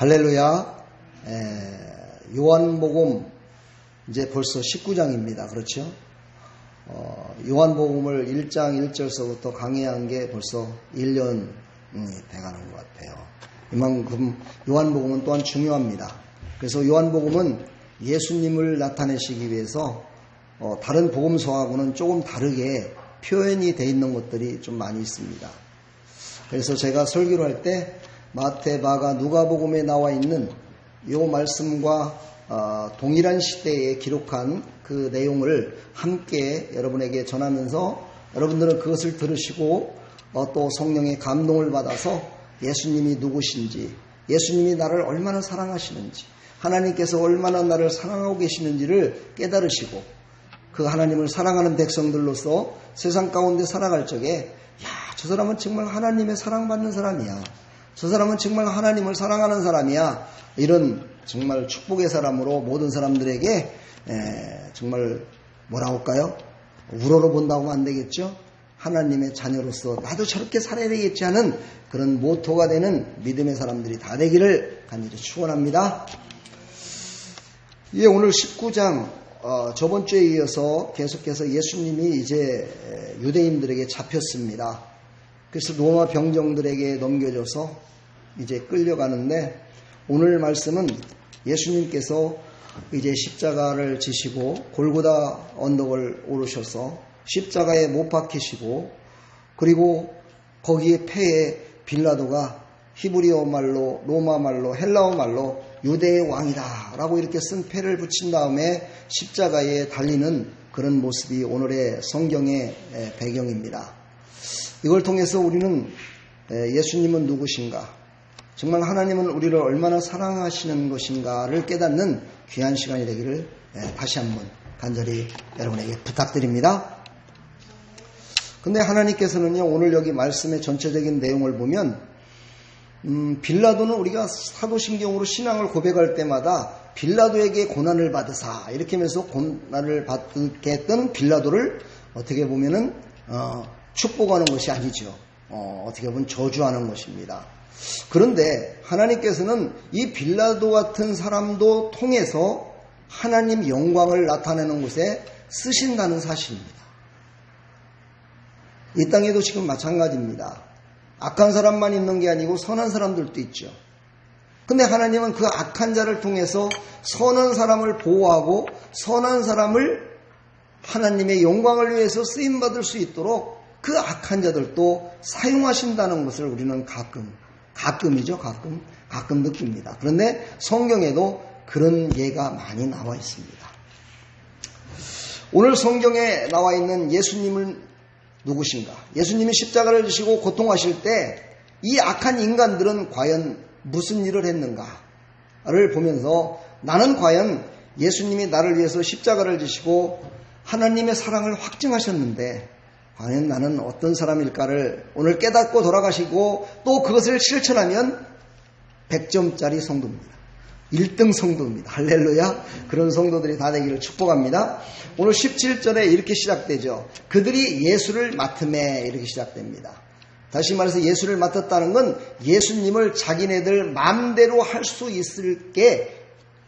할렐루야. 요한복음 이제 벌써 19장입니다. 그렇죠? 요한복음을 1장 1절서부터 강의한 게 벌써 1년이 돼가는 것 같아요. 이만큼 요한복음은 또한 중요합니다. 그래서 요한복음은 예수님을 나타내시기 위해서 다른 복음서하고는 조금 다르게 표현이 되어 있는 것들이 좀 많이 있습니다. 그래서 제가 설교를 할 때 마태, 마가, 누가복음에 나와 있는 이 말씀과 동일한 시대에 기록한 그 내용을 함께 여러분에게 전하면서 여러분들은 그것을 들으시고 또 성령의 감동을 받아서 예수님이 누구신지, 예수님이 나를 얼마나 사랑하시는지, 하나님께서 얼마나 나를 사랑하고 계시는지를 깨달으시고 그 하나님을 사랑하는 백성들로서 세상 가운데 살아갈 적에 저 사람은 정말 하나님의 사랑받는 사람이야. 저 사람은 정말 하나님을 사랑하는 사람이야. 이런 정말 축복의 사람으로 모든 사람들에게 정말 뭐라고 할까요? 우러러 본다고 하면 안 되겠죠? 하나님의 자녀로서 나도 저렇게 살아야 되겠지 하는 그런 모토가 되는 믿음의 사람들이 다 되기를 간절히 축원합니다. 오늘 19장 저번 주에 이어서 계속해서 예수님이 이제 유대인들에게 잡혔습니다. 그래서 로마 병정들에게 넘겨져서 이제 끌려가는데 오늘 말씀은 예수님께서 이제 십자가를 지시고 골고다 언덕을 오르셔서 십자가에 못 박히시고 그리고 거기에 폐에 빌라도가 히브리어 말로 로마 말로 헬라어 말로 유대의 왕이다 라고 이렇게 쓴 패를 붙인 다음에 십자가에 달리는 그런 모습이 오늘의 성경의 배경입니다. 이걸 통해서 우리는 예수님은 누구신가, 정말 하나님은 우리를 얼마나 사랑하시는 것인가를 깨닫는 귀한 시간이 되기를 다시 한번 간절히 여러분에게 부탁드립니다. 근데 하나님께서는요, 오늘 여기 말씀의 전체적인 내용을 보면 빌라도는 우리가 사도신경으로 신앙을 고백할 때마다 빌라도에게 고난을 받으사 이렇게 하면서 고난을 받게 했던 빌라도를 어떻게 보면은 축복하는 것이 아니죠. 어떻게 보면 저주하는 것입니다. 그런데 하나님께서는 이 빌라도 같은 사람도 통해서 하나님 영광을 나타내는 곳에 쓰신다는 사실입니다. 이 땅에도 지금 마찬가지입니다. 악한 사람만 있는 게 아니고 선한 사람들도 있죠. 근데 하나님은 그 악한 자를 통해서 선한 사람을 보호하고 선한 사람을 하나님의 영광을 위해서 쓰임받을 수 있도록 그 악한 자들도 사용하신다는 것을 우리는 가끔이죠. 가끔 느낍니다. 그런데 성경에도 그런 예가 많이 나와 있습니다. 오늘 성경에 나와 있는 예수님은 누구신가? 예수님이 십자가를 지시고 고통하실 때 이 악한 인간들은 과연 무슨 일을 했는가를 보면서 나는 과연 예수님이 나를 위해서 십자가를 지시고 하나님의 사랑을 확증하셨는데 과연 나는 어떤 사람일까를 오늘 깨닫고 돌아가시고 또 그것을 실천하면 100점짜리 성도입니다. 1등 성도입니다. 할렐루야. 그런 성도들이 다 되기를 축복합니다. 오늘 17절에 이렇게 시작되죠. 그들이 예수를 맡음에 이렇게 시작됩니다. 다시 말해서 예수를 맡았다는 건 예수님을 자기네들 마음대로 할 수 있을 게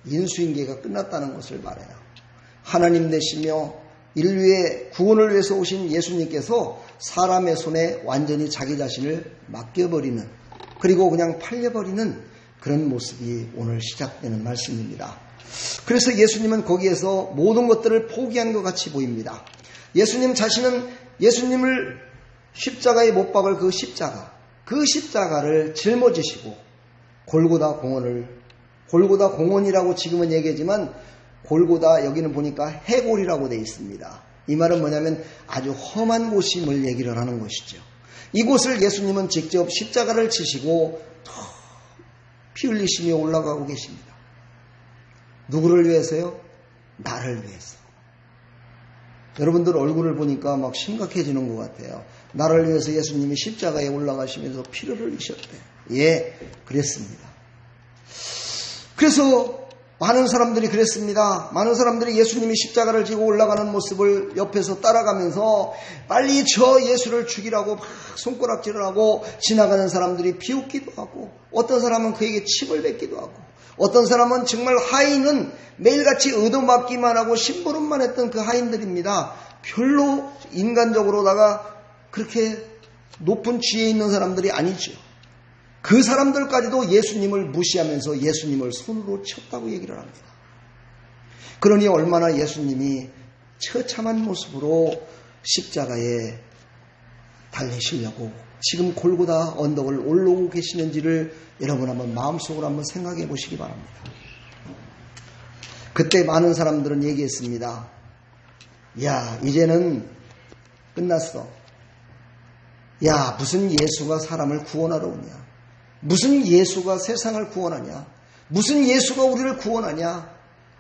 인수인계가 끝났다는 것을 말해요. 하나님 되시며 인류의 구원을 위해서 오신 예수님께서 사람의 손에 완전히 자기 자신을 맡겨버리는, 그리고 그냥 팔려버리는 그런 모습이 오늘 시작되는 말씀입니다. 그래서 예수님은 거기에서 모든 것들을 포기한 것 같이 보입니다. 예수님 자신은 예수님을 십자가에 못 박을 그 십자가를 짊어지시고 골고다 공원이라고 지금은 얘기하지만 골고다 여기는 보니까 해골이라고 되어 있습니다. 이 말은 뭐냐면 아주 험한 곳임을 얘기를 하는 것이죠. 이곳을 예수님은 직접 십자가를 치시고 피 흘리시며 올라가고 계십니다. 누구를 위해서요? 나를 위해서. 여러분들 얼굴을 보니까 막 심각해지는 것 같아요. 나를 위해서 예수님이 십자가에 올라가시면서 피를 흘리셨대. 예, 그랬습니다. 그래서 많은 사람들이 그랬습니다. 많은 사람들이 예수님이 십자가를 지고 올라가는 모습을 옆에서 따라가면서 빨리 저 예수를 죽이라고 막 손가락질을 하고 지나가는 사람들이 비웃기도 하고, 어떤 사람은 그에게 침을 뱉기도 하고, 어떤 사람은 정말 하인은 매일같이 얻어맞기만 하고 심부름만 했던 그 하인들입니다. 별로 인간적으로다가 그렇게 높은 지혜 있는 사람들이 아니죠. 그 사람들까지도 예수님을 무시하면서 예수님을 손으로 쳤다고 얘기를 합니다. 그러니 얼마나 예수님이 처참한 모습으로 십자가에 달리시려고 지금 골고다 언덕을 올라오고 계시는지를 여러분 한번 마음속으로 한번 생각해 보시기 바랍니다. 그때 많은 사람들은 얘기했습니다. 야, 이제는 끝났어. 야, 무슨 예수가 사람을 구원하러 오냐. 무슨 예수가 세상을 구원하냐. 무슨 예수가 우리를 구원하냐.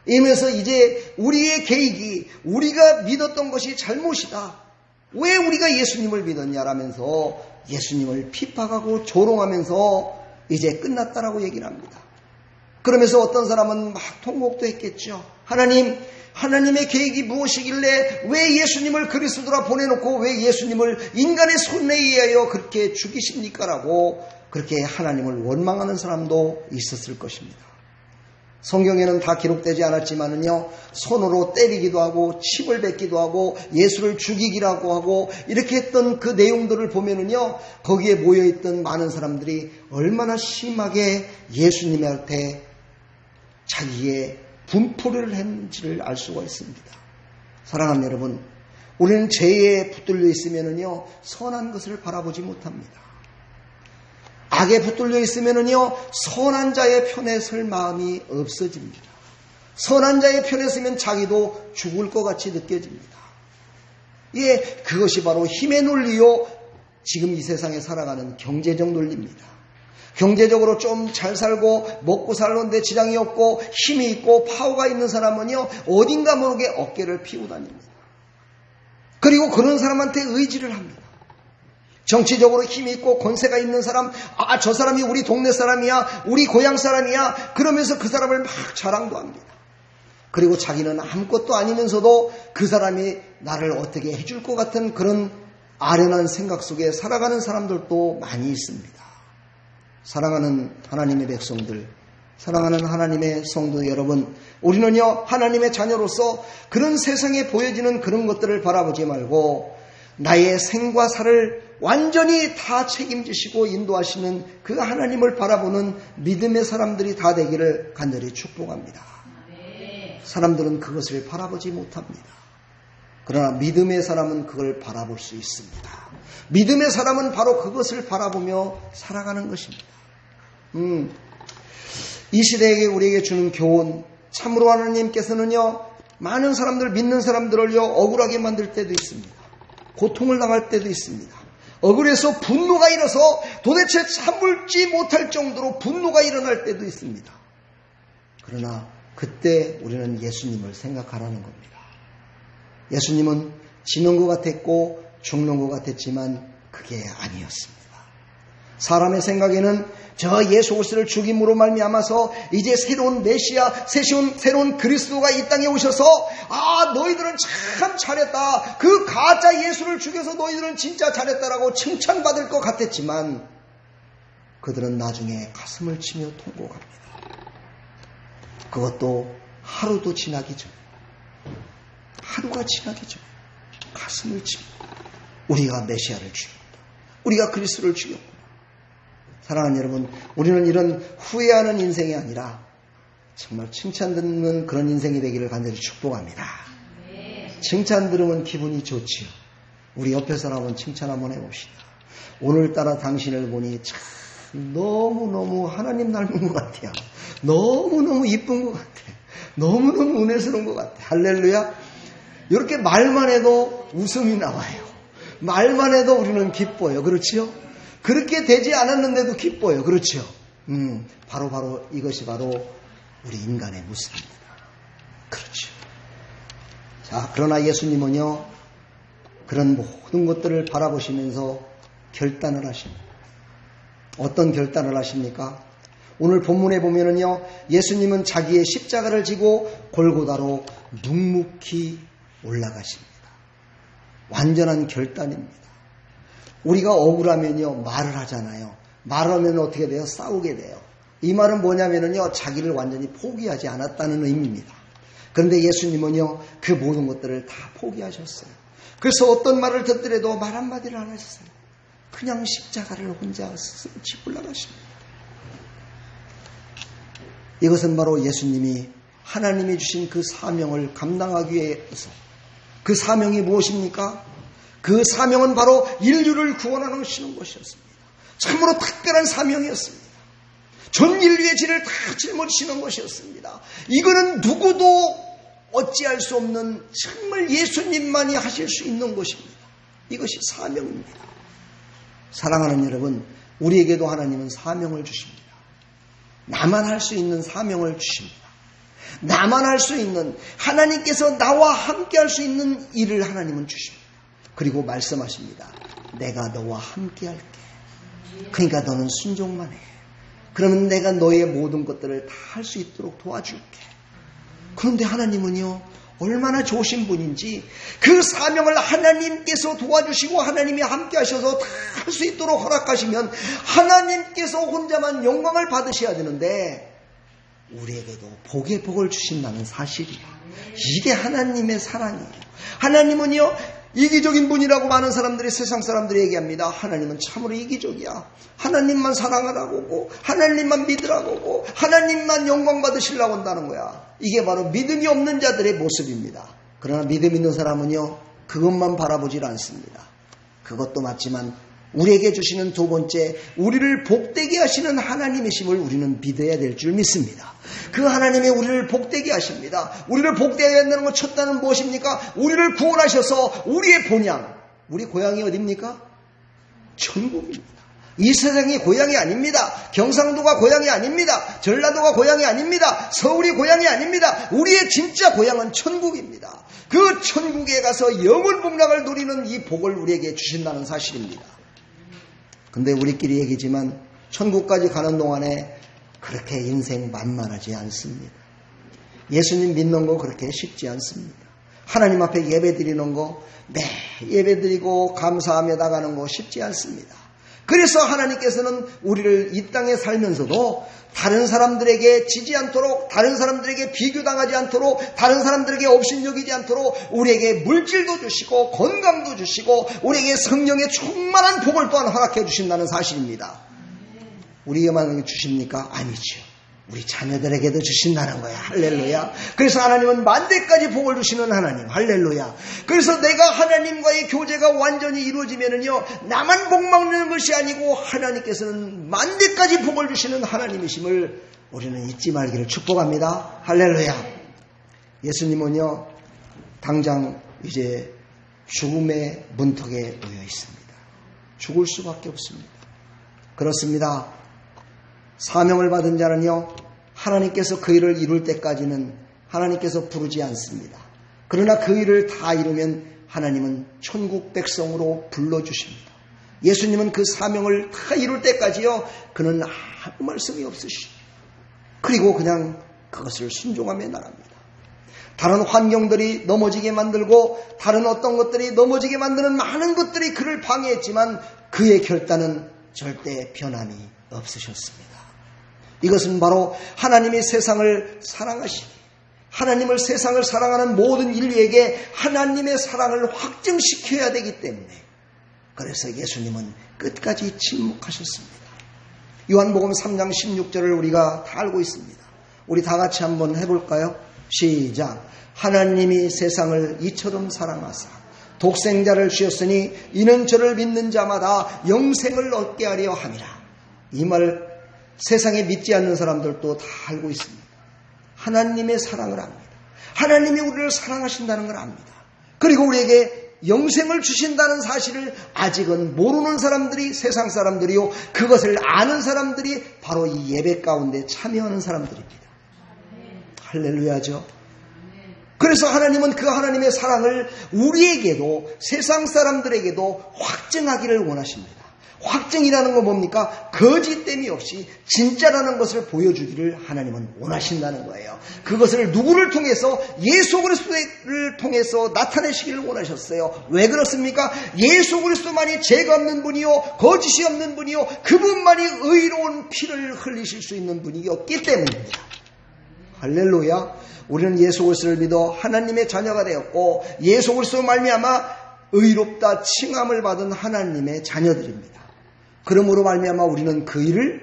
이러면서 이제 우리의 계획이, 우리가 믿었던 것이 잘못이다. 왜 우리가 예수님을 믿었냐라면서 예수님을 핍박하고 조롱하면서 이제 끝났다라고 얘기를 합니다. 그러면서 어떤 사람은 막 통곡도 했겠죠. 하나님의 계획이 무엇이길래 왜 예수님을 그리스도라 보내놓고 왜 예수님을 인간의 손에 의하여 그렇게 죽이십니까? 라고 그렇게 하나님을 원망하는 사람도 있었을 것입니다. 성경에는 다 기록되지 않았지만은요, 손으로 때리기도 하고 침을 뱉기도 하고 예수를 죽이기라고 하고 이렇게 했던 그 내용들을 보면은요, 거기에 모여있던 많은 사람들이 얼마나 심하게 예수님한테 자기의 분포를 했는지를 알 수가 있습니다. 사랑하는 여러분, 우리는 죄에 붙들려 있으면은요, 선한 것을 바라보지 못합니다. 악에 붙들려 있으면은요, 선한 자의 편에 설 마음이 없어집니다. 선한 자의 편에 서면 자기도 죽을 것 같이 느껴집니다. 예, 그것이 바로 힘의 논리요, 지금 이 세상에 살아가는 경제적 논리입니다. 경제적으로 좀 잘 살고 먹고 살는데 지장이 없고 힘이 있고 파워가 있는 사람은요, 어딘가 모르게 어깨를 피고 다닙니다. 그리고 그런 사람한테 의지를 합니다. 정치적으로 힘이 있고 권세가 있는 사람, 저 사람이 우리 동네 사람이야, 우리 고향 사람이야, 그러면서 그 사람을 막 자랑도 합니다. 그리고 자기는 아무것도 아니면서도 그 사람이 나를 어떻게 해줄 것 같은 그런 아련한 생각 속에 살아가는 사람들도 많이 있습니다. 사랑하는 하나님의 백성들, 사랑하는 하나님의 성도 여러분, 우리는요, 하나님의 자녀로서 그런 세상에 보여지는 그런 것들을 바라보지 말고 나의 생과 살을 완전히 다 책임지시고 인도하시는 그 하나님을 바라보는 믿음의 사람들이 다 되기를 간절히 축복합니다. 사람들은 그것을 바라보지 못합니다. 그러나 믿음의 사람은 그걸 바라볼 수 있습니다. 믿음의 사람은 바로 그것을 바라보며 살아가는 것입니다. 이 시대에 우리에게 주는 교훈, 참으로 하나님께서는요, 많은 사람들, 믿는 사람들을요, 억울하게 만들 때도 있습니다. 고통을 당할 때도 있습니다. 억울해서 분노가 일어서 도대체 참을지 못할 정도로 분노가 일어날 때도 있습니다. 그러나 그때 우리는 예수님을 생각하라는 겁니다. 예수님은 지는 것 같았고 죽는 것 같았지만 그게 아니었습니다. 사람의 생각에는 저 예수 그리스도를 죽임으로 말미암아서 이제 새로운 메시아, 새로운 그리스도가 이 땅에 오셔서 너희들은 참 잘했다, 그 가짜 예수를 죽여서 너희들은 진짜 잘했다라고 칭찬받을 것 같았지만 그들은 나중에 가슴을 치며 통곡합니다. 그것도 하루도 지나기 전, 하루가 지나기 전 가슴을 치며 우리가 메시아를 죽였다, 우리가 그리스도를 죽였다. 사랑하는 여러분, 우리는 이런 후회하는 인생이 아니라 정말 칭찬 듣는 그런 인생이 되기를 간절히 축복합니다. 칭찬 들으면 기분이 좋지요. 우리 옆에 사람은 칭찬 한번 해봅시다. 오늘따라 당신을 보니 참 너무너무 하나님 닮은 것 같아요. 너무너무 이쁜 것 같아. 너무너무 은혜스러운 것 같아. 할렐루야. 이렇게 말만 해도 웃음이 나와요. 말만 해도 우리는 기뻐요. 그렇지요? 그렇게 되지 않았는데도 기뻐요. 그렇죠? 바로 이것이 바로 우리 인간의 모습입니다. 그렇죠. 자, 그러나 예수님은요, 그런 모든 것들을 바라보시면서 결단을 하십니다. 어떤 결단을 하십니까? 오늘 본문에 보면은요, 예수님은 자기의 십자가를 지고 골고다로 묵묵히 올라가십니다. 완전한 결단입니다. 우리가 억울하면요, 말을 하잖아요. 말하면 어떻게 돼요? 싸우게 돼요. 이 말은 뭐냐면은요, 자기를 완전히 포기하지 않았다는 의미입니다. 그런데 예수님은요, 그 모든 것들을 다 포기하셨어요. 그래서 어떤 말을 듣더라도 말 한마디를 안 하셨어요. 그냥 십자가를 혼자 스스로 지고 올라가십니다. 이것은 바로 예수님이 하나님이 주신 그 사명을 감당하기 위해서, 그 사명이 무엇입니까? 그 사명은 바로 인류를 구원하시는 것이었습니다. 참으로 특별한 사명이었습니다. 전 인류의 죄를 다 짊어지시는 것이었습니다. 이거는 누구도 어찌할 수 없는 정말 예수님만이 하실 수 있는 것입니다. 이것이 사명입니다. 사랑하는 여러분, 우리에게도 하나님은 사명을 주십니다. 나만 할 수 있는 사명을 주십니다. 나만 할 수 있는, 하나님께서 나와 함께 할 수 있는 일을 하나님은 주십니다. 그리고 말씀하십니다. 내가 너와 함께 할게. 그러니까 너는 순종만 해. 그러면 내가 너의 모든 것들을 다 할 수 있도록 도와줄게. 그런데 하나님은요, 얼마나 좋으신 분인지 그 사명을 하나님께서 도와주시고 하나님이 함께 하셔서 다 할 수 있도록 허락하시면 하나님께서 혼자만 영광을 받으셔야 되는데 우리에게도 복의 복을 주신다는 사실이에요. 이게 하나님의 사랑이에요. 하나님은요, 이기적인 분이라고 많은 사람들이, 세상 사람들이 얘기합니다. 하나님은 참으로 이기적이야. 하나님만 사랑하라고 하고 하나님만 믿으라고 하고 하나님만 영광 받으시려고 한다는 거야. 이게 바로 믿음이 없는 자들의 모습입니다. 그러나 믿음 있는 사람은요, 그것만 바라보질 않습니다. 그것도 맞지만 우리에게 주시는 두 번째, 우리를 복되게 하시는 하나님이심을 우리는 믿어야 될 줄 믿습니다. 그 하나님이 우리를 복되게 하십니다. 우리를 복되게 한다는 것 첫 단은 무엇입니까? 우리를 구원하셔서 우리의 본향, 우리 고향이 어디입니까? 천국입니다. 이 세상이 고향이 아닙니다. 경상도가 고향이 아닙니다. 전라도가 고향이 아닙니다. 서울이 고향이 아닙니다. 우리의 진짜 고향은 천국입니다. 그 천국에 가서 영원 복락을 누리는 이 복을 우리에게 주신다는 사실입니다. 근데 우리끼리 얘기지만 천국까지 가는 동안에 그렇게 인생 만만하지 않습니다. 예수님 믿는 거 그렇게 쉽지 않습니다. 하나님 앞에 예배 드리는 거, 매 예배 드리고 감사하며 나가는 거 쉽지 않습니다. 그래서 하나님께서는 우리를 이 땅에 살면서도 다른 사람들에게 지지 않도록, 다른 사람들에게 비교당하지 않도록, 다른 사람들에게 업신여기지 않도록 우리에게 물질도 주시고 건강도 주시고 우리에게 성령의 충만한 복을 또한 허락해 주신다는 사실입니다. 우리에게만 주십니까? 아니죠. 우리 자녀들에게도 주신다는 거야. 할렐루야. 그래서 하나님은 만대까지 복을 주시는 하나님. 할렐루야. 그래서 내가 하나님과의 교제가 완전히 이루어지면은요, 나만 복 먹는 것이 아니고 하나님께서는 만대까지 복을 주시는 하나님이심을 우리는 잊지 말기를 축복합니다. 할렐루야. 예수님은요, 당장 이제 죽음의 문턱에 놓여 있습니다. 죽을 수밖에 없습니다. 그렇습니다. 사명을 받은 자는요, 하나님께서 그 일을 이룰 때까지는 하나님께서 부르지 않습니다. 그러나 그 일을 다 이루면 하나님은 천국 백성으로 불러주십니다. 예수님은 그 사명을 다 이룰 때까지요, 그는 아무 말씀이 없으시고 그리고 그냥 그것을 순종하며 나갑니다. 다른 환경들이 넘어지게 만들고 다른 어떤 것들이 넘어지게 만드는 많은 것들이 그를 방해했지만 그의 결단은 절대 변함이 없으셨습니다. 이것은 바로 하나님이 세상을 사랑하시니, 하나님을 세상을 사랑하는 모든 인류에게 하나님의 사랑을 확증시켜야 되기 때문에, 그래서 예수님은 끝까지 침묵하셨습니다. 요한복음 3장 16절을 우리가 다 알고 있습니다. 우리 다 같이 한번 해볼까요? 시작. 하나님이 세상을 이처럼 사랑하사 독생자를 주셨으니 이는 저를 믿는 자마다 영생을 얻게 하려 함이라. 이 말 세상에 믿지 않는 사람들도 다 알고 있습니다. 하나님의 사랑을 압니다. 하나님이 우리를 사랑하신다는 걸 압니다. 그리고 우리에게 영생을 주신다는 사실을 아직은 모르는 사람들이, 세상 사람들이요, 그것을 아는 사람들이 바로 이 예배 가운데 참여하는 사람들입니다. 할렐루야죠. 그래서 하나님은 그 하나님의 사랑을 우리에게도, 세상 사람들에게도 확증하기를 원하십니다. 확증이라는 건 뭡니까? 거짓됨이 없이 진짜라는 것을 보여주기를 하나님은 원하신다는 거예요. 그것을 누구를 통해서? 예수 그리스도를 통해서 나타내시기를 원하셨어요. 왜 그렇습니까? 예수 그리스도만이 죄가 없는 분이요 거짓이 없는 분이요 그분만이 의로운 피를 흘리실 수 있는 분이었기 때문입니다. 할렐루야. 우리는 예수 그리스도를 믿어 하나님의 자녀가 되었고 예수 그리스도 말미암아 의롭다 칭함을 받은 하나님의 자녀들입니다. 그러므로 말미암아 우리는 그 일을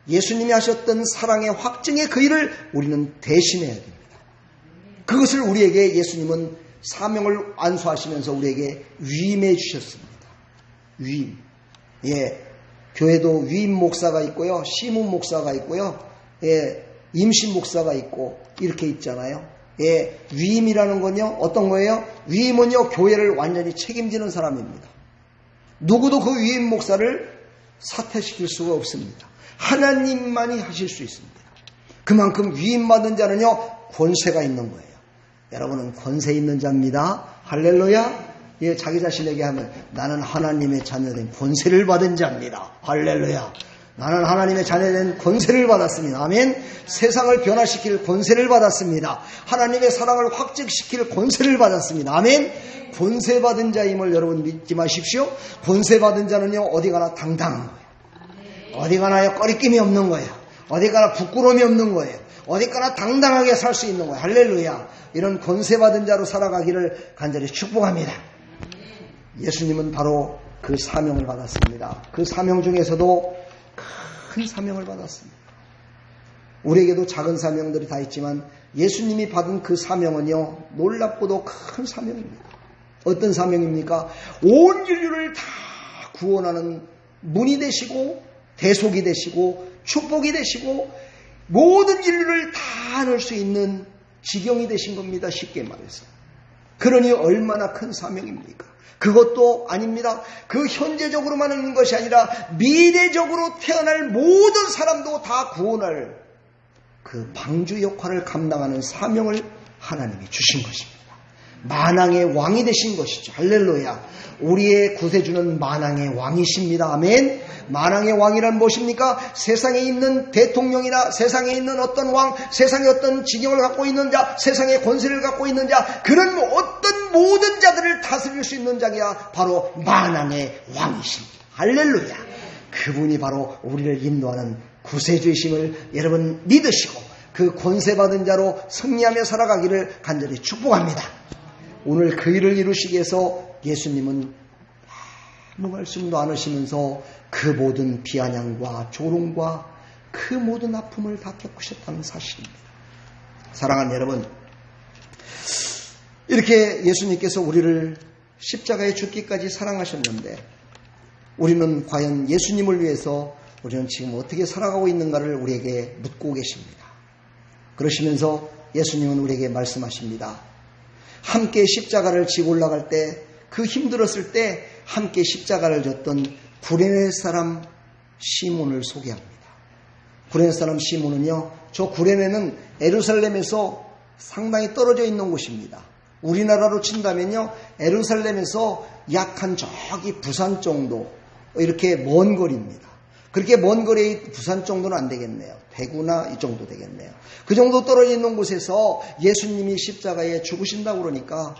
예수님이 하셨던 사랑의 확증의 그 일을 우리는 대신해야 됩니다. 그것을 우리에게 예수님은 사명을 안수하시면서 우리에게 위임해 주셨습니다. 위임. 교회도 위임 목사가 있고요. 시문 목사가 있고요. 임신 목사가 있고 이렇게 있잖아요. 위임이라는 건요. 어떤 거예요? 위임은요. 교회를 완전히 책임지는 사람입니다. 누구도 그 위임 목사를 사퇴시킬 수가 없습니다. 하나님만이 하실 수 있습니다. 그만큼 위임받은 자는요. 권세가 있는 거예요. 여러분은 권세 있는 자입니다. 할렐루야. 자기 자신에게 하면 나는 하나님의 자녀된 권세를 받은 자입니다. 할렐루야. 나는 하나님의 자녀된 권세를 받았습니다. 아멘. 세상을 변화시킬 권세를 받았습니다. 하나님의 사랑을 확증시킬 권세를 받았습니다. 아멘. 권세 받은 자임을 여러분 믿지 마십시오. 권세 받은 자는요 어디 가나 당당한 거예요. 어디 가나 꺼리낌이 없는 거예요. 어디 가나 부끄러움이 없는 거예요. 어디 가나 당당하게 살 수 있는 거예요. 할렐루야. 이런 권세 받은 자로 살아가기를 간절히 축복합니다. 예수님은 바로 그 사명을 받았습니다. 그 사명 중에서도 큰 사명을 받았습니다. 우리에게도 작은 사명들이 다 있지만 예수님이 받은 그 사명은요 놀랍고도 큰 사명입니다. 어떤 사명입니까? 온 인류를 다 구원하는 문이 되시고 대속이 되시고 축복이 되시고 모든 인류를 다 넣을 수 있는 지경이 되신 겁니다. 쉽게 말해서. 그러니 얼마나 큰 사명입니까? 그것도 아닙니다. 그 현재적으로만 있는 것이 아니라 미래적으로 태어날 모든 사람도 다 구원할 그 방주 역할을 감당하는 사명을 하나님이 주신 것입니다. 만왕의 왕이 되신 것이죠. 할렐루야. 우리의 구세주는 만왕의 왕이십니다. 아멘. 만왕의 왕이란 무엇입니까? 세상에 있는 대통령이나 세상에 있는 어떤 왕, 세상에 어떤 지경을 갖고 있는 자, 세상의 권세를 갖고 있는 자, 그런 어떤 모든 자들을 다스릴 수 있는 자가 바로 만왕의 왕이십니다. 할렐루야. 그분이 바로 우리를 인도하는 구세주이심을 여러분 믿으시고 그 권세받은 자로 승리하며 살아가기를 간절히 축복합니다. 오늘 그 일을 이루시기 위해서 예수님은 아무 말씀도 안 하시면서 그 모든 비아냥과 조롱과 그 모든 아픔을 다 겪으셨다는 사실입니다. 사랑하는 여러분, 이렇게 예수님께서 우리를 십자가에 죽기까지 사랑하셨는데 우리는 과연 예수님을 위해서 우리는 지금 어떻게 살아가고 있는가를 우리에게 묻고 계십니다. 그러시면서 예수님은 우리에게 말씀하십니다. 함께 십자가를 지고 올라갈 때, 그 힘들었을 때 함께 십자가를 졌던 구레네 사람 시몬을 소개합니다. 구레네 사람 시몬은요, 저 구레네는 예루살렘에서 상당히 떨어져 있는 곳입니다. 우리나라로 친다면요, 예루살렘에서 약 한 저기 부산 정도, 이렇게 먼 거리입니다. 그렇게 먼 거리에 부산 정도는 안 되겠네요. 대구나 이 정도 되겠네요. 그 정도 떨어져 있는 곳에서 예수님이 십자가에 죽으신다고 그러니까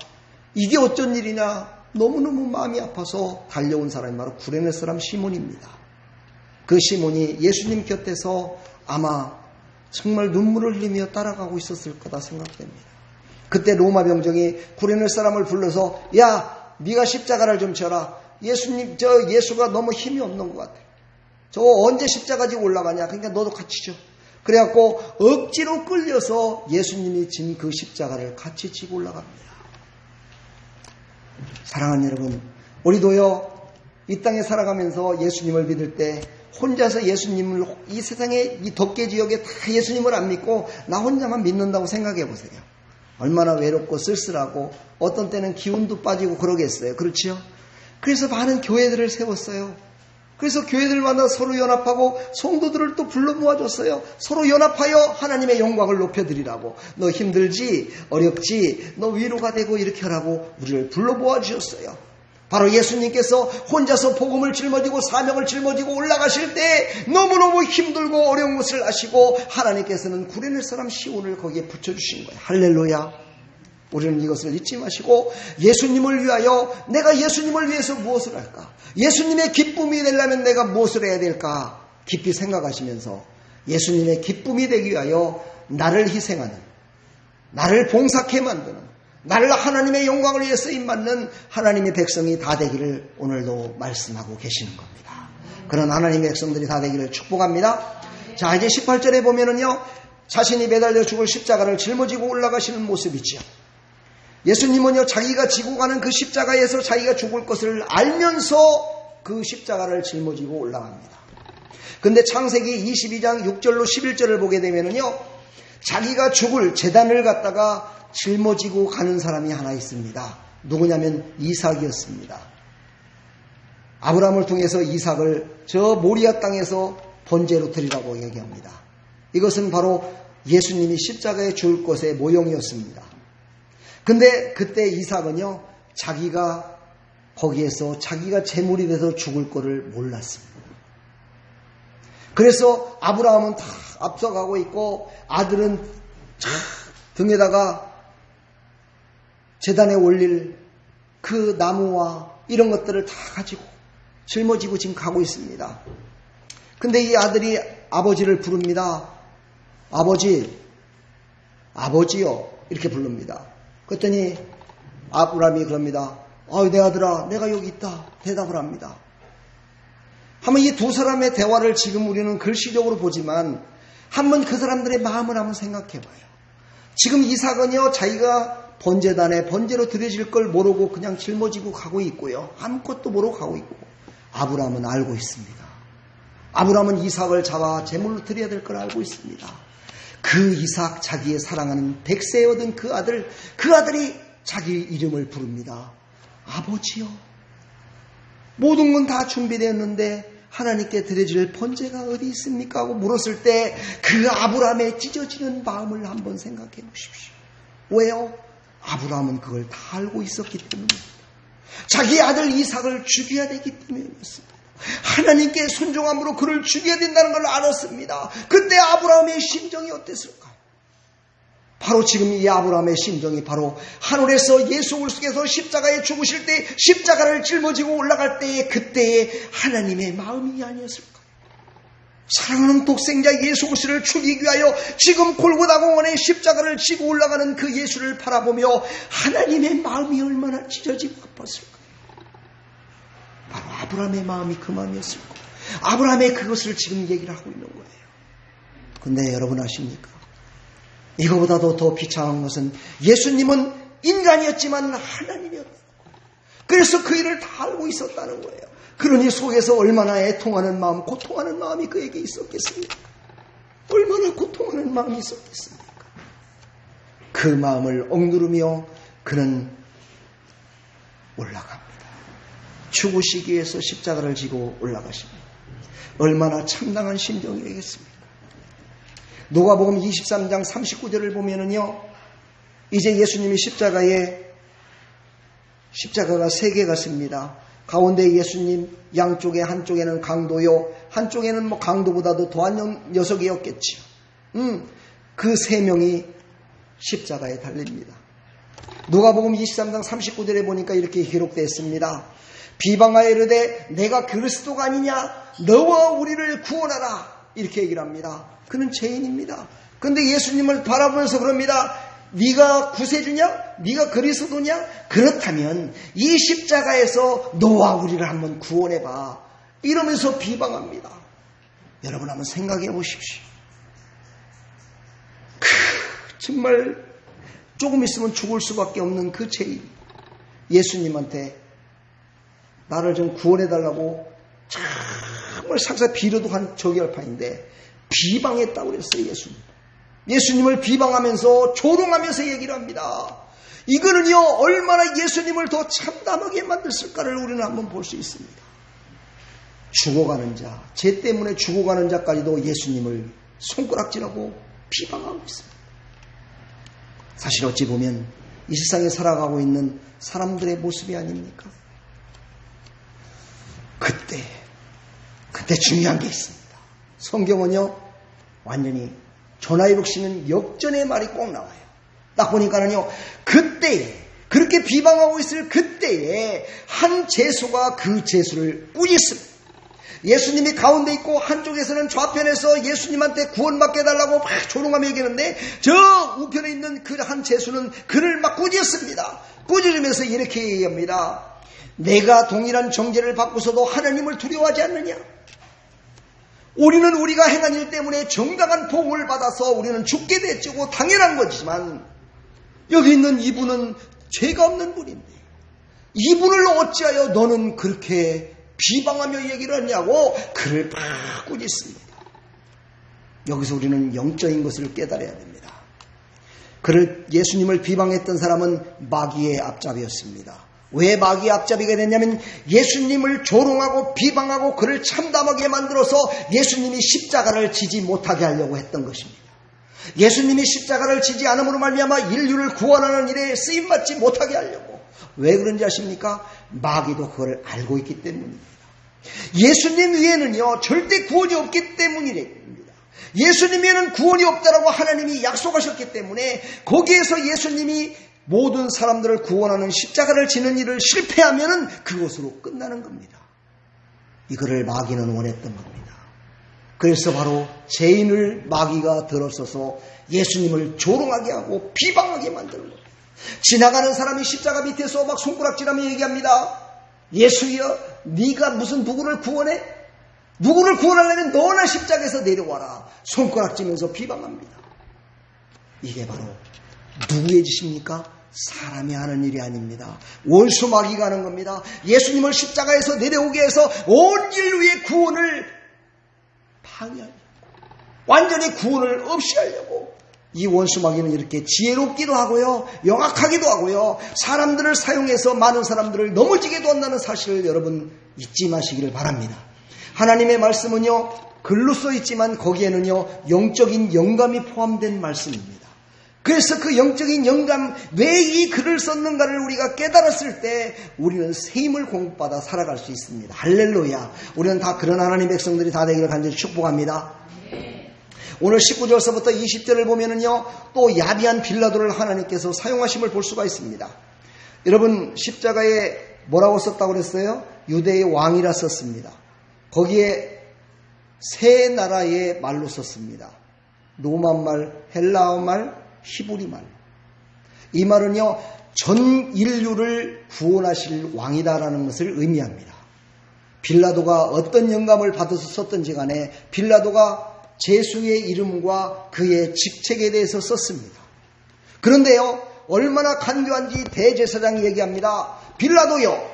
이게 어쩐 일이냐, 너무너무 마음이 아파서 달려온 사람이 바로 구레네 사람 시몬입니다. 그 시몬이 예수님 곁에서 아마 정말 눈물을 흘리며 따라가고 있었을 거다 생각됩니다. 그때 로마 병정이 구레네 사람을 불러서, 야, 네가 십자가를 좀 져라. 예수가 너무 힘이 없는 것 같아. 저거 언제 십자가 지고 올라가냐. 그러니까 너도 같이 져. 그래갖고 억지로 끌려서 예수님이 진 그 십자가를 같이 지고 올라갑니다. 사랑하는 여러분, 우리도요, 이 땅에 살아가면서 예수님을 믿을 때 혼자서 예수님을, 이 세상의 이 덕계 지역에 다 예수님을 안 믿고 나 혼자만 믿는다고 생각해 보세요. 얼마나 외롭고 쓸쓸하고 어떤 때는 기운도 빠지고 그러겠어요. 그렇지요? 그래서 많은 교회들을 세웠어요. 그래서 교회들마다 서로 연합하고 성도들을 또 불러 모아줬어요. 서로 연합하여 하나님의 영광을 높여드리라고. 너 힘들지? 어렵지? 너 위로가 되고 이렇게 하라고 우리를 불러 모아주셨어요. 바로 예수님께서 혼자서 복음을 짊어지고 사명을 짊어지고 올라가실 때 너무너무 힘들고 어려운 것을 아시고 하나님께서는 구레네 사람 시온을 거기에 붙여주신 거예요. 할렐루야. 우리는 이것을 잊지 마시고 예수님을 위하여 내가 예수님을 위해서 무엇을 할까? 예수님의 기쁨이 되려면 내가 무엇을 해야 될까? 깊이 생각하시면서 예수님의 기쁨이 되기 위하여 나를 희생하는, 나를 봉사케 만드는, 나를 하나님의 영광을 위해 쓰임받는 하나님의 백성이 다 되기를 오늘도 말씀하고 계시는 겁니다. 그런 하나님의 백성들이 다 되기를 축복합니다. 자, 이제 18절에 보면은요, 자신이 매달려 죽을 십자가를 짊어지고 올라가시는 모습이지요. 예수님은요, 자기가 지고 가는 그 십자가에서 자기가 죽을 것을 알면서 그 십자가를 짊어지고 올라갑니다. 근데 창세기 22장 6절로 11절을 보게 되면은요, 자기가 죽을 제단을 갖다가 짊어지고 가는 사람이 하나 있습니다. 누구냐면 이삭이었습니다. 아브라함을 통해서 이삭을 저 모리아 땅에서 번제로 드리라고 얘기합니다. 이것은 바로 예수님이 십자가에 죽을 것의 모형이었습니다. 근데 그때 이삭은요, 자기가 거기에서 자기가 제물이 돼서 죽을 거를 몰랐습니다. 그래서 아브라함은 다 앞서가고 있고 아들은 등에다가 제단에 올릴 그 나무와 이런 것들을 다 가지고 짊어지고 지금 가고 있습니다. 근데 이 아들이 아버지를 부릅니다. 아버지, 아버지요, 이렇게 부릅니다. 그랬더니 아브라함이 그럽니다. 내 아들아, 내가 여기 있다, 대답을 합니다. 한번 이 두 사람의 대화를 지금 우리는 글씨적으로 보지만 한번 그 사람들의 마음을 한번 생각해 봐요. 지금 이삭은요, 자기가 번제단에 번제로 드려질 걸 모르고 그냥 짊어지고 가고 있고요. 아무것도 모르고 가고 있고, 아브라함은 알고 있습니다. 아브라함은 이삭을 잡아 제물로 드려야 될 걸 알고 있습니다. 그 이삭, 자기의 사랑하는 백세에 얻은 그 아들이 자기 이름을 부릅니다. 아버지요. 모든 건 다 준비되었는데 하나님께 드려질 번제가 어디 있습니까? 하고 물었을 때 그 아브라함의 찢어지는 마음을 한번 생각해 보십시오. 왜요? 아브라함은 그걸 다 알고 있었기 때문입니다. 자기 아들 이삭을 죽여야 되기 때문이었습니다. 하나님께 순종함으로 그를 죽여야 된다는 걸 알았습니다. 그때 아브라함의 심정이 어땠을까요? 바로 지금 이 아브라함의 심정이 바로 하늘에서 예수 그리스도께서 십자가에 죽으실 때 십자가를 짊어지고 올라갈 때에 그때의 하나님의 마음이 아니었을까요? 사랑하는 독생자 예수 그리스도를 죽이기 위하여 지금 골고다 공원에 십자가를 지고 올라가는 그 예수를 바라보며 하나님의 마음이 얼마나 찢어지고 아팠을까요? 바로 아브라함의 마음이 그 마음이었을 거예요. 아브라함의 그것을 지금 얘기를 하고 있는 거예요. 근데 여러분 아십니까? 이거보다도 더 비참한 것은 예수님은 인간이었지만 하나님이었다는 거예요. 그래서 그 일을 다 알고 있었다는 거예요. 그러니 속에서 얼마나 애통하는 마음, 고통하는 마음이 그에게 있었겠습니까? 얼마나 고통하는 마음이 있었겠습니까? 그 마음을 억누르며 그는 올라갑니다. 죽으시기 위해서 십자가를 지고 올라가십니다. 얼마나 참담한 심정이겠습니까? 누가복음 23장 39절을 보면은요, 이제 예수님이 십자가가 3개가 씁니다. 가운데 예수님, 양쪽에 한쪽에는 강도요, 한쪽에는 뭐 강도보다도 더한 녀석이었겠지요. 그 3명이 십자가에 달립니다. 누가복음 23장 39절에 보니까 이렇게 기록되어 있습니다. 비방하여 이르되 내가 그리스도가 아니냐, 너와 우리를 구원하라, 이렇게 얘기를 합니다. 그는 죄인입니다. 그런데 예수님을 바라보면서 그럽니다. 네가 구세주냐? 네가 그리스도냐? 그렇다면 이 십자가에서 너와 우리를 한번 구원해봐, 이러면서 비방합니다. 여러분 한번 생각해 보십시오. 정말 조금 있으면 죽을 수밖에 없는 그 죄인, 예수님한테 나를 좀 구원해달라고 정말 상사 비료도 한 저기 할 판인데 비방했다고 그랬어요. 예수님을 비방하면서 조롱하면서 얘기를 합니다. 이거는요, 얼마나 예수님을 더 참담하게 만들었을까를 우리는 한번 볼 수 있습니다. 죽어가는 자, 죄 때문에 죽어가는 자까지도 예수님을 손가락질하고 비방하고 있습니다. 사실 어찌 보면 이 세상에 살아가고 있는 사람들의 모습이 아닙니까? 그때 중요한 게 있습니다. 성경은요, 완전히 전화위복시는 역전의 말이 꼭 나와요. 딱 보니까는요, 그때에, 그렇게 비방하고 있을 그때에 한 제수가 그 제수를 꾸짖습니다. 예수님이 가운데 있고 한쪽에서는 좌편에서 예수님한테 구원받게 해달라고 막 조롱하며 얘기하는데 저 우편에 있는 그 한 제수는 그를 막 꾸짖습니다. 꾸짖으면서 이렇게 얘기합니다. 내가 동일한 정죄를 받고서도 하나님을 두려워하지 않느냐? 우리는 우리가 행한 일 때문에 정당한 보응을 받아서 우리는 죽게 됐고 당연한 거지만 여기 있는 이분은 죄가 없는 분인데 이분을 어찌하여 너는 그렇게 비방하며 얘기를 하냐고 그를 막 꾸짖습니다. 여기서 우리는 영적인 것을 깨달아야 됩니다. 그를 예수님을 비방했던 사람은 마귀의 앞잡이였습니다. 왜 마귀의 앞잡이가 됐냐면 예수님을 조롱하고 비방하고 그를 참담하게 만들어서 예수님이 십자가를 지지 못하게 하려고 했던 것입니다. 예수님이 십자가를 지지 않음으로 말미암아 인류를 구원하는 일에 쓰임받지 못하게 하려고. 왜 그런지 아십니까? 마귀도 그걸 알고 있기 때문입니다. 예수님 위에는요 절대 구원이 없기 때문입니다. 예수님 위에는 구원이 없다라고 하나님이 약속하셨기 때문에 거기에서 예수님이 모든 사람들을 구원하는 십자가를 지는 일을 실패하면 그것으로 끝나는 겁니다. 이거를 마귀는 원했던 겁니다. 그래서 바로 죄인을 마귀가 들어서서 예수님을 조롱하게 하고 비방하게 만드는 겁니다. 지나가는 사람이 십자가 밑에서 막 손가락질하며 얘기합니다. 예수여, 네가 무슨 누구를 구원해? 누구를 구원하려면 너나 십자가에서 내려와라. 손가락질면서 비방합니다. 이게 바로 누구의 짓입니까? 사람이 하는 일이 아닙니다. 원수 마귀가 하는 겁니다. 예수님을 십자가에서 내려오게 해서 온 인류의 구원을 방해하려고, 완전히 구원을 없이 하려고 이 원수 마귀는 이렇게 지혜롭기도 하고요, 영악하기도 하고요, 사람들을 사용해서 많은 사람들을 넘어지게도 한다는 사실을 여러분 잊지 마시기를 바랍니다. 하나님의 말씀은요 글로 써 있지만 거기에는요 영적인 영감이 포함된 말씀입니다. 그래서 그 영적인 영감, 왜 이 글을 썼는가를 우리가 깨달았을 때 우리는 새 힘을 공급받아 살아갈 수 있습니다. 할렐루야. 우리는 다 그런 하나님 백성들이 다 되기를 간절히 축복합니다. 오늘 19절서부터 20절을 보면은요 또 야비한 빌라도를 하나님께서 사용하심을 볼 수가 있습니다. 여러분 십자가에 뭐라고 썼다고 그랬어요? 유대의 왕이라 썼습니다. 거기에 세 나라의 말로 썼습니다. 로마말, 헬라어 말, 히브리 말. 이 말은요 전 인류를 구원하실 왕이다라는 것을 의미합니다. 빌라도가 어떤 영감을 받아서 썼든지 간에 빌라도가 제수의 이름과 그의 직책에 대해서 썼습니다. 그런데요 얼마나 간교한지 대제사장이 얘기합니다. 빌라도요,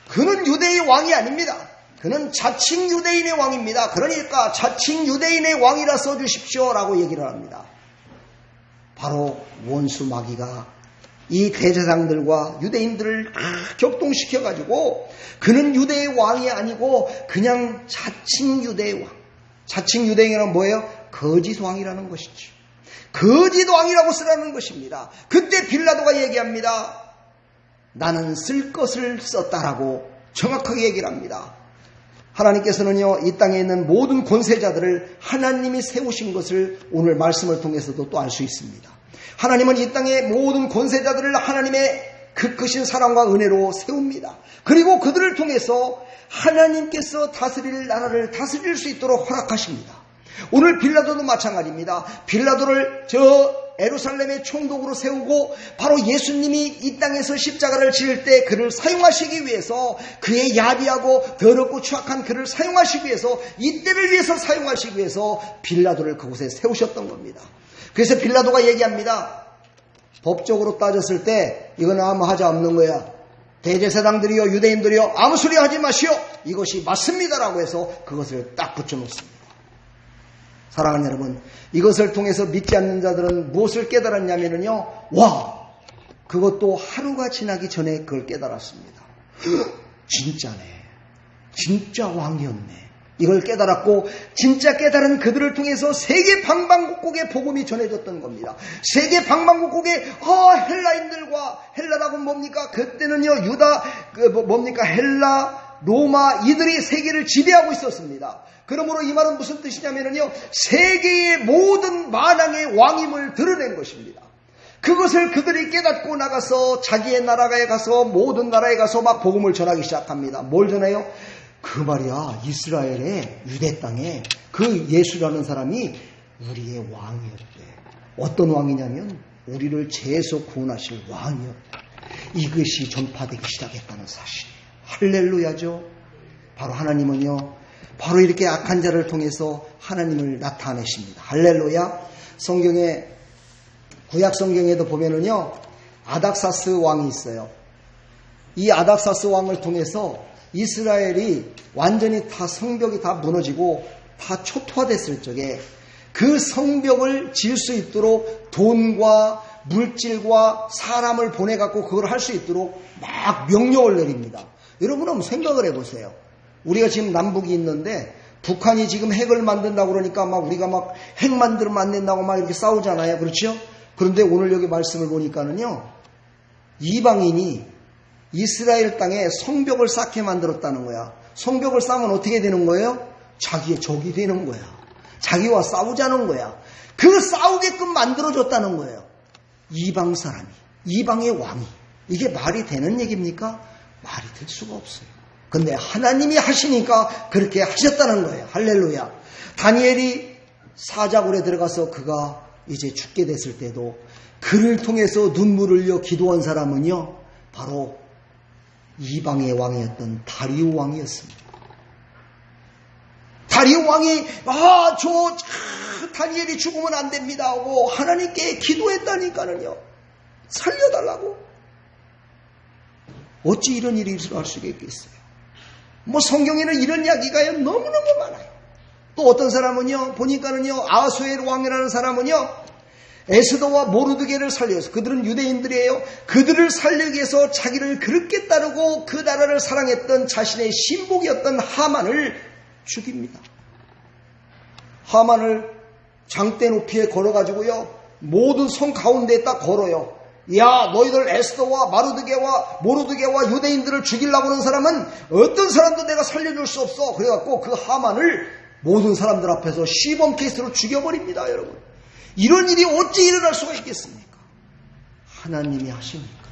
그는 유대의 왕이 아닙니다. 그는 자칭 유대인의 왕입니다. 그러니까 자칭 유대인의 왕이라 써주십시오 라고 얘기를 합니다. 바로 원수 마귀가 이 대제사장들과 유대인들을 격동시켜가지고 그는 유대의 왕이 아니고 그냥 자칭 유대의 왕. 자칭 유대인은 뭐예요? 거짓 왕이라는 것이죠. 거짓 왕이라고 쓰라는 것입니다. 그때 빌라도가 얘기합니다. 나는 쓸 것을 썼다라고 정확하게 얘기를 합니다. 하나님께서는요 이 땅에 있는 모든 권세자들을 하나님이 세우신 것을 오늘 말씀을 통해서도 또 알 수 있습니다. 하나님은 이 땅의 모든 권세자들을 하나님의 그 크신 사랑과 은혜로 세웁니다. 그리고 그들을 통해서 하나님께서 다스릴 나라를 다스릴 수 있도록 허락하십니다. 오늘 빌라도도 마찬가지입니다. 빌라도를 예루살렘의 총독으로 세우고 바로 예수님이 이 땅에서 십자가를 지을 때 그를 사용하시기 위해서, 그의 야비하고 더럽고 추악한 그를 사용하시기 위해서, 이때를 위해서 사용하시기 위해서 빌라도를 그곳에 세우셨던 겁니다. 그래서 빌라도가 얘기합니다. 법적으로 따졌을 때 이건 아무 하자 없는 거야. 대제사장들이요 유대인들이요 아무 소리 하지 마시오. 이것이 맞습니다라고 해서 그것을 딱 붙여놓습니다. 사랑하는 여러분, 이것을 통해서 믿지 않는 자들은 무엇을 깨달았냐면요, 와, 그것도 하루가 지나기 전에 그걸 깨달았습니다. 진짜네, 진짜 왕이었네. 이걸 깨달았고 진짜 깨달은 그들을 통해서 세계 방방곡곡에 복음이 전해졌던 겁니다. 세계 방방곡곡에 헬라인들과, 헬라라고 뭡니까? 그때는요 유다 뭡니까? 헬라 로마 이들이 세계를 지배하고 있었습니다. 그러므로 이 말은 무슨 뜻이냐면요, 세계의 모든 만왕의 왕임을 드러낸 것입니다. 그것을 그들이 깨닫고 나가서 자기의 나라에 가서 모든 나라에 가서 막 복음을 전하기 시작합니다. 뭘 전해요? 그 말이야, 이스라엘의 유대 땅에 그 예수라는 사람이 우리의 왕이었대. 어떤 왕이냐면 우리를 죄에서 구원하실 왕이었대. 이것이 전파되기 시작했다는 사실이에요. 할렐루야죠. 바로 하나님은요, 바로 이렇게 악한 자를 통해서 하나님을 나타내십니다. 할렐루야. 성경에, 구약 성경에도 보면은요, 아닥사스 왕이 있어요. 이 아닥사스 왕을 통해서 이스라엘이 완전히 다 성벽이 다 무너지고 다 초토화됐을 적에 그 성벽을 지을 수 있도록 돈과 물질과 사람을 보내갖고 그걸 할 수 있도록 막 명령을 내립니다. 여러분 한번 생각을 해보세요. 우리가 지금 남북이 있는데 북한이 지금 핵을 만든다고 그러니까 막 우리가 막 핵 만들면 안 된다고 막 이렇게 싸우잖아요. 그렇죠? 그런데 오늘 여기 말씀을 보니까는요, 이방인이 이스라엘 땅에 성벽을 쌓게 만들었다는 거야. 성벽을 쌓으면 어떻게 되는 거예요? 자기의 적이 되는 거야. 자기와 싸우자는 거야. 그 싸우게끔 만들어줬다는 거예요. 이방 사람이, 이방의 왕이. 이게 말이 되는 얘기입니까? 말이 될 수가 없어요. 근데 하나님이 하시니까 그렇게 하셨다는 거예요. 할렐루야. 다니엘이 사자굴에 들어가서 그가 이제 죽게 됐을 때도 그를 통해서 눈물을 흘려 기도한 사람은요, 바로 이방의 왕이었던 다리오 왕이었습니다. 다리오 왕이 다니엘이 죽으면 안 됩니다 하고 하나님께 기도했다니까는요, 살려달라고. 어찌 이런 일이 일어날 수가 있겠어요? 뭐 성경에는 이런 이야기가 너무너무 많아요. 또 어떤 사람은요, 보니까는요, 아하수에로 왕이라는 사람은요, 에스더와 모르드게를 살려서, 그들은 유대인들이에요. 그들을 살리기 위해서 자기를 그렇게 따르고 그 나라를 사랑했던 자신의 신복이었던 하만을 죽입니다. 하만을 장대 높이에 걸어가지고요, 모든 성 가운데에 딱 걸어요. 야, 너희들 에스더와 모르드게와 유대인들을 죽이려고 하는 사람은 어떤 사람도 내가 살려줄 수 없어. 그래갖고 그 하만을 모든 사람들 앞에서 시범 케이스로 죽여버립니다. 여러분, 이런 일이 어찌 일어날 수가 있겠습니까? 하나님이 하십니까?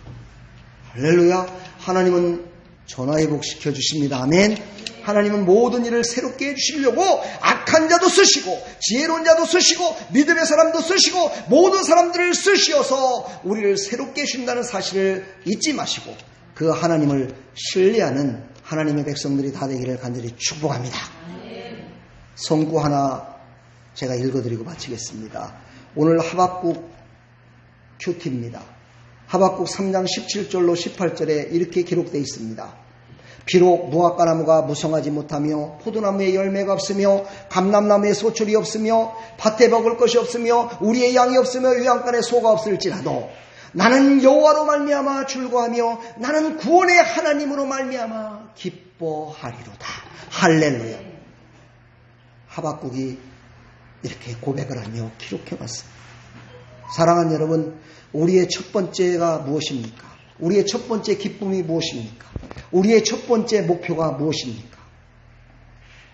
할렐루야. 하나님은 전화회복 시켜주십니다. 아멘. 하나님은 모든 일을 새롭게 해주시려고 악한 자도 쓰시고 지혜로운 자도 쓰시고 믿음의 사람도 쓰시고 모든 사람들을 쓰시어서 우리를 새롭게 해주신다는 사실을 잊지 마시고 그 하나님을 신뢰하는 하나님의 백성들이 다 되기를 간절히 축복합니다. 성구 하나 제가 읽어드리고 마치겠습니다. 오늘 하박국 큐티입니다. 하박국 3장 17절로 18절에 이렇게 기록되어 있습니다. 비록 무화과나무가 무성하지 못하며 포도나무에 열매가 없으며 감람나무에 소출이 없으며 밭에 먹을 것이 없으며 우리의 양이 없으며 요양간에 소가 없을지라도 나는 여호와로 말미암아 즐거하며 나는 구원의 하나님으로 말미암아 기뻐하리로다. 할렐루야. 하박국이 이렇게 고백을 하며 기록해놨습니다. 사랑하는 여러분, 우리의 첫 번째가 무엇입니까? 우리의 첫 번째 기쁨이 무엇입니까? 우리의 첫 번째 목표가 무엇입니까?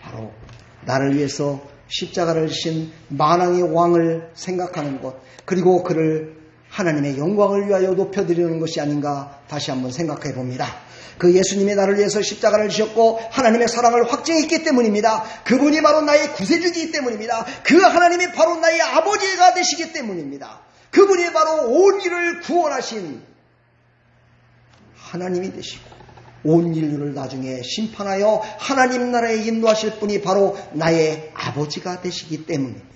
바로 나를 위해서 십자가를 지신 만왕의 왕을 생각하는 것, 그리고 그를 하나님의 영광을 위하여 높여드리는 것이 아닌가 다시 한번 생각해 봅니다. 그 예수님이 나를 위해서 십자가를 지셨고 하나님의 사랑을 확증했기 때문입니다. 그분이 바로 나의 구세주이기 때문입니다. 그 하나님이 바로 나의 아버지가 되시기 때문입니다. 그분이 바로 온 일을 구원하신 하나님이 되시고 온 인류를 나중에 심판하여 하나님 나라에 인도하실 분이 바로 나의 아버지가 되시기 때문입니다.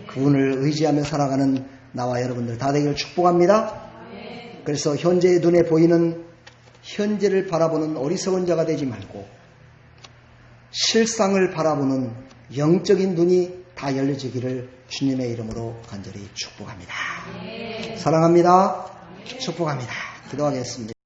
그분을 의지하며 살아가는 나와 여러분들 다 되기를 축복합니다. 그래서 현재의 눈에 보이는 현재를 바라보는 어리석은 자가 되지 말고 실상을 바라보는 영적인 눈이 다 열려지기를 주님의 이름으로 간절히 축복합니다. 사랑합니다. 축복합니다. 기도하겠습니다.